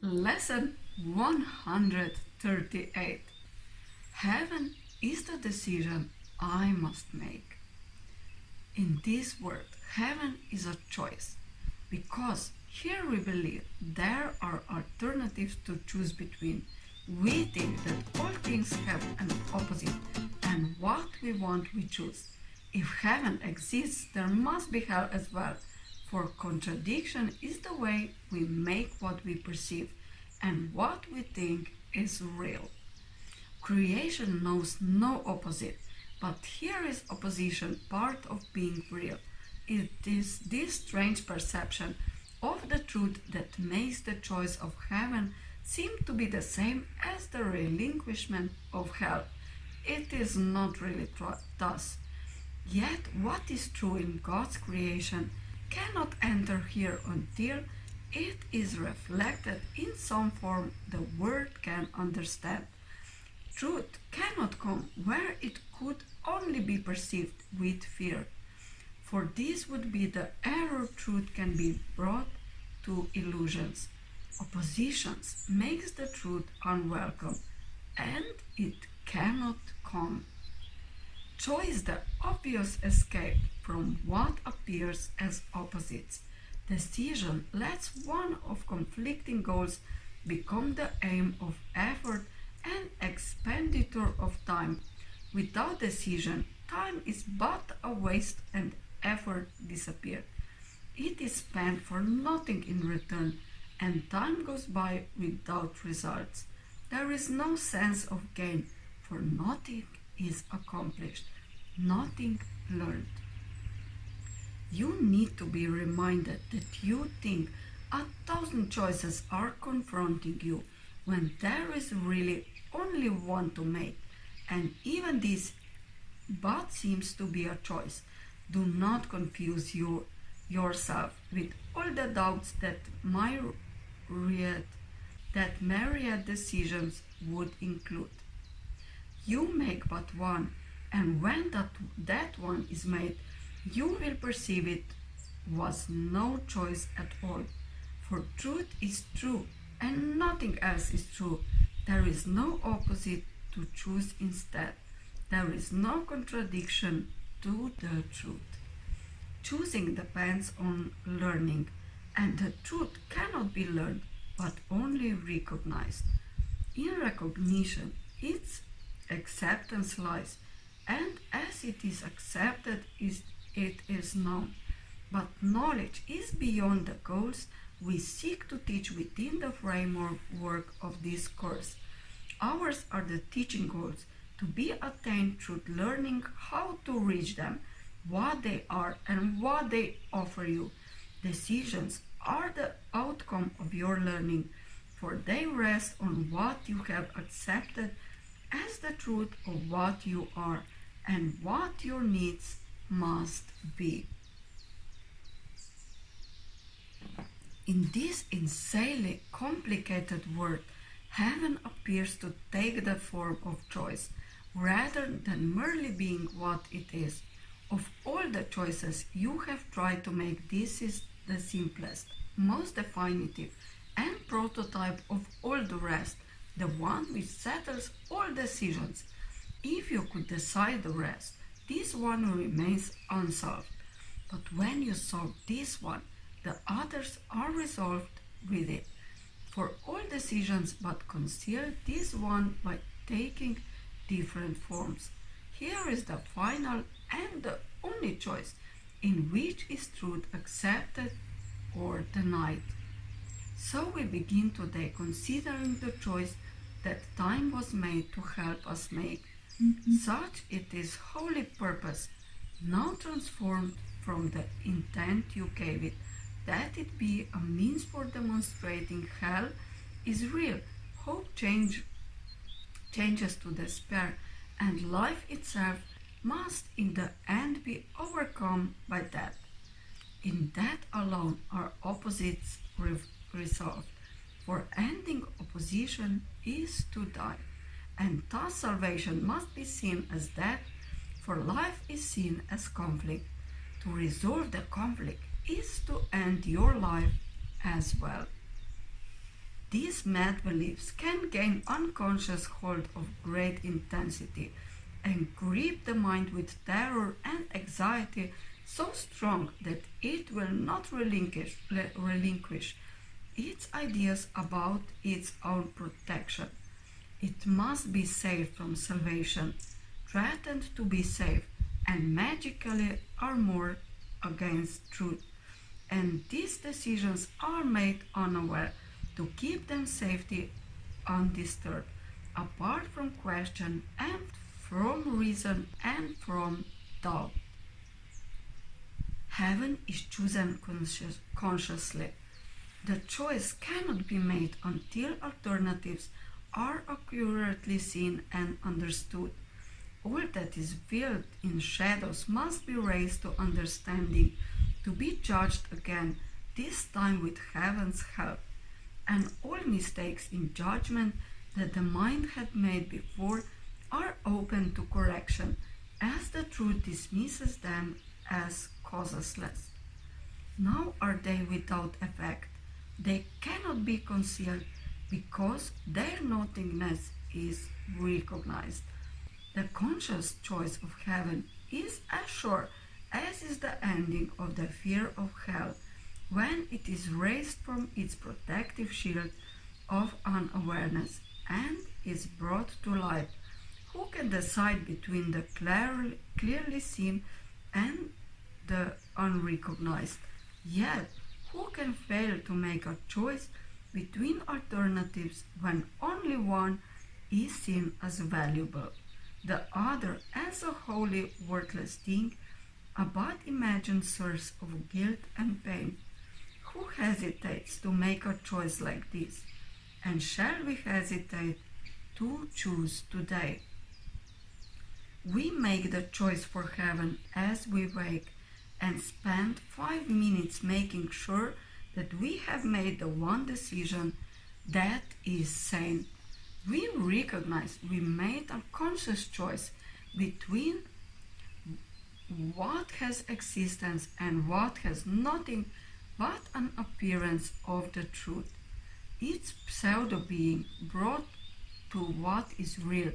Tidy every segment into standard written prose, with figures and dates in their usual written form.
Lesson 138. Heaven is the decision I must make. In this world, heaven is a choice, because here we believe there are alternatives to choose between. We think that all things have an opposite, and what we want we choose. If heaven exists, there must be hell as well, for contradiction is the way we make what we perceive and what we think is real. Creation knows no opposite, but here is opposition part of being real. It is this strange perception of the truth that makes the choice of heaven seem to be the same as the relinquishment of hell. It is not really thus. Yet what is true in God's creation cannot enter here until it is reflected in some form the world can understand. Truth cannot come where it could only be perceived with fear, for this would be the error. Truth can be brought to illusions. Oppositions makes the truth unwelcome, and it cannot come. Choice the obvious escape from what appears as opposites. Decision lets one of conflicting goals become the aim of effort and expenditure of time. Without decision, time is but a waste and effort disappears. It is spent for nothing in return, and time goes by without results. There is no sense of gain, for nothing is accomplished, nothing learned. You need to be reminded that you think 1,000 choices are confronting you when there is really only one to make, and even this but seems to be a choice. Do not confuse yourself with all the doubts that myriad decisions would include. You make but one, and when that one is made, you will perceive it was no choice at all. For truth is true, and nothing else is true. There is no opposite to choose instead. There is no contradiction to the truth. Choosing depends on learning, and the truth cannot be learned, but only recognized. In recognition, its acceptance lies, and as it is accepted, it is known. But knowledge is beyond the goals we seek to teach within the framework of this course. Ours are the teaching goals to be attained through learning how to reach them, what they are and what they offer you. Decisions are the outcome of your learning, for they rest on what you have accepted as the truth of what you are and what your needs must be. In this insanely complicated world, heaven appears to take the form of choice rather than merely being what it is. Of all the choices you have tried to make, this is the simplest, most definitive, and prototype of all the rest, the one which settles all decisions. If you could decide the rest, this one remains unsolved. But when you solve this one, the others are resolved with it. For all decisions but conceal this one by taking different forms. Here is the final and the only choice, in which is truth accepted or denied. So we begin today considering the choice that time was made to help us make. Such it is holy purpose, now transformed from the intent you gave it, that it be a means for demonstrating hell is real, hope changes to despair, and life itself must in the end be overcome by death. In that alone are opposites resolved, for ending opposition is to die, and thus salvation must be seen as death, for life is seen as conflict. To resolve the conflict is to end your life as well. These mad beliefs can gain unconscious hold of great intensity and grip the mind with terror and anxiety so strong that it will not relinquish its ideas about its own protection. It must be saved from salvation, threatened to be saved, and magically armored against truth. And these decisions are made unaware to keep them safety undisturbed, apart from question and from reason and from doubt. Heaven is chosen consciously. The choice cannot be made until alternatives are accurately seen and understood. All that is veiled in shadows must be raised to understanding, to be judged again, this time with heaven's help. And all mistakes in judgment that the mind had made before are open to correction, as the truth dismisses them as causeless. Now are they without effect. They cannot be concealed because their nothingness is recognized. The conscious choice of heaven is as sure as is the ending of the fear of hell when it is raised from its protective shield of unawareness and is brought to light. Who can decide between the clearly seen and the unrecognized? Yet, who can fail to make a choice between alternatives when only one is seen as valuable, the other as a wholly worthless thing, a but imagined source of guilt and pain? Who hesitates to make a choice like this? And shall we hesitate to choose today? We make the choice for heaven as we wake and spend 5 minutes making sure that we have made the one decision that is sane. We recognize we made a conscious choice between what has existence and what has nothing but an appearance of the truth. Its pseudo-being brought to what is real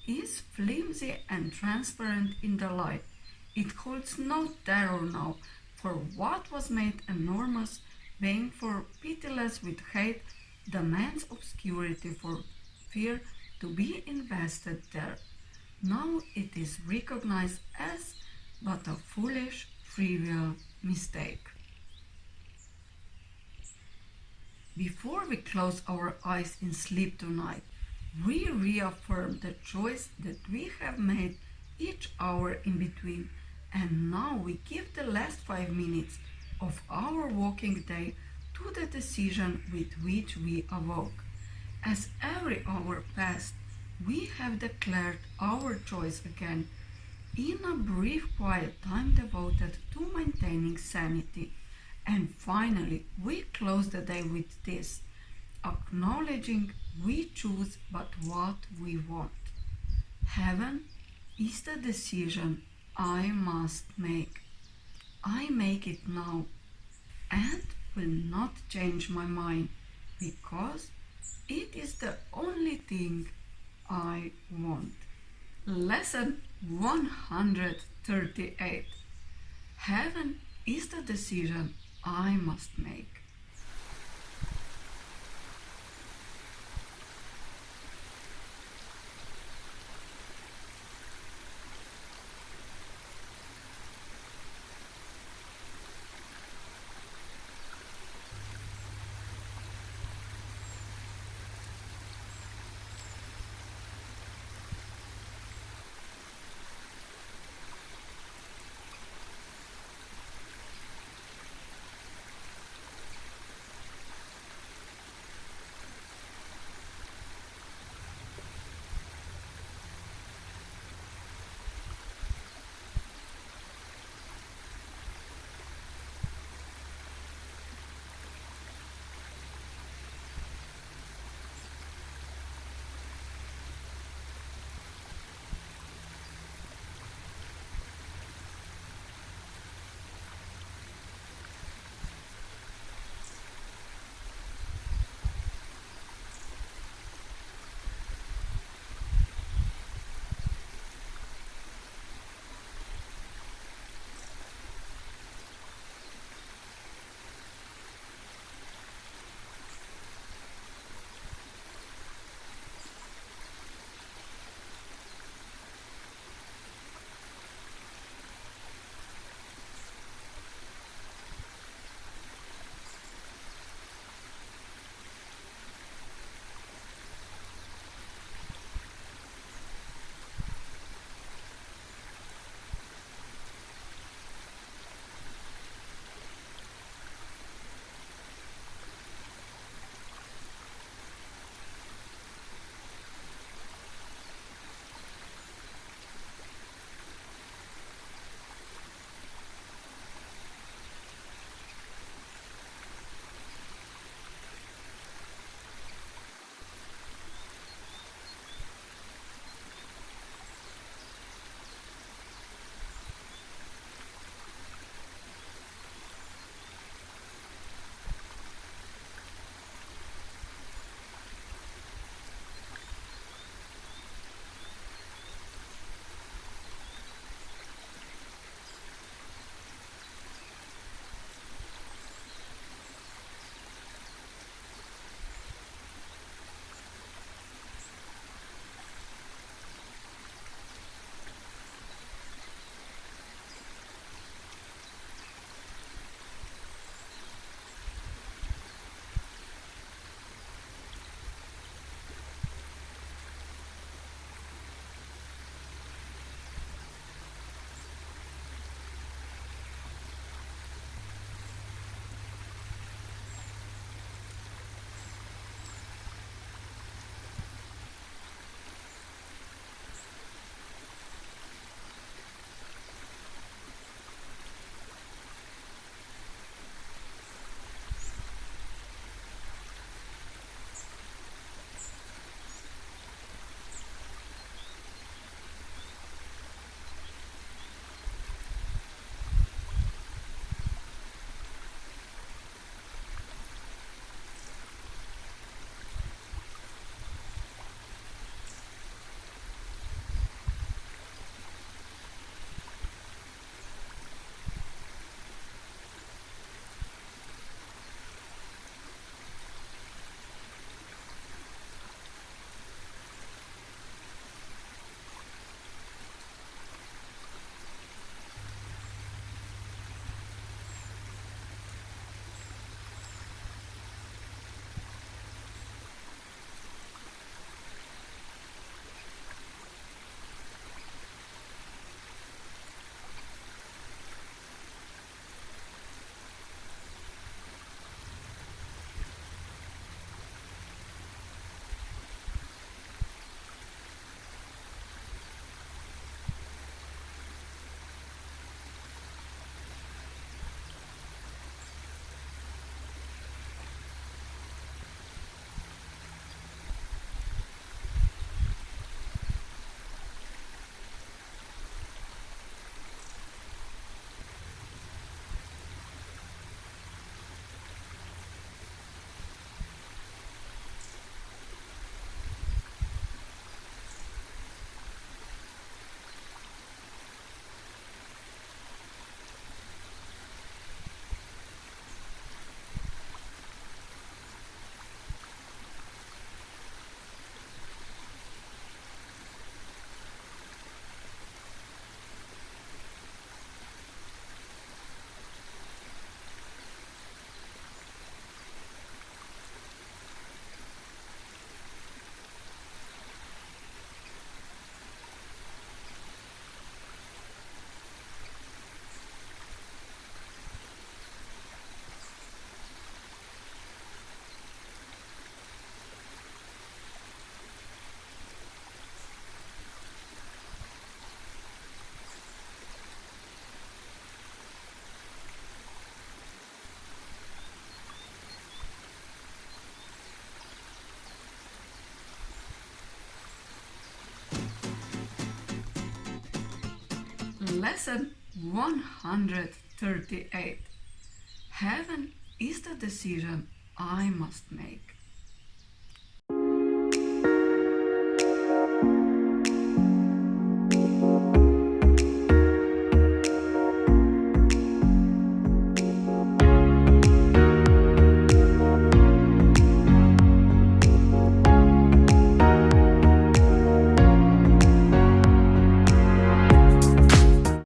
is flimsy and transparent in the light. It holds no terror now, for what was made enormous, vain for pitiless with hate, demands obscurity for fear to be invested there. Now it is recognized as but a foolish, trivial mistake. Before we close our eyes in sleep tonight, we reaffirm the choice that we have made each hour in between, and now we give the last 5 minutes of our walking day to the decision with which we awoke. As every hour passed, we have declared our choice again, in a brief quiet time devoted to maintaining sanity. And finally, we close the day with this, acknowledging we choose but what we want. Heaven is the decision I must make. I make it now and will not change my mind because it is the only thing I want. Lesson 138. Heaven is the decision I must make. Lesson 138. Heaven is the decision I must make.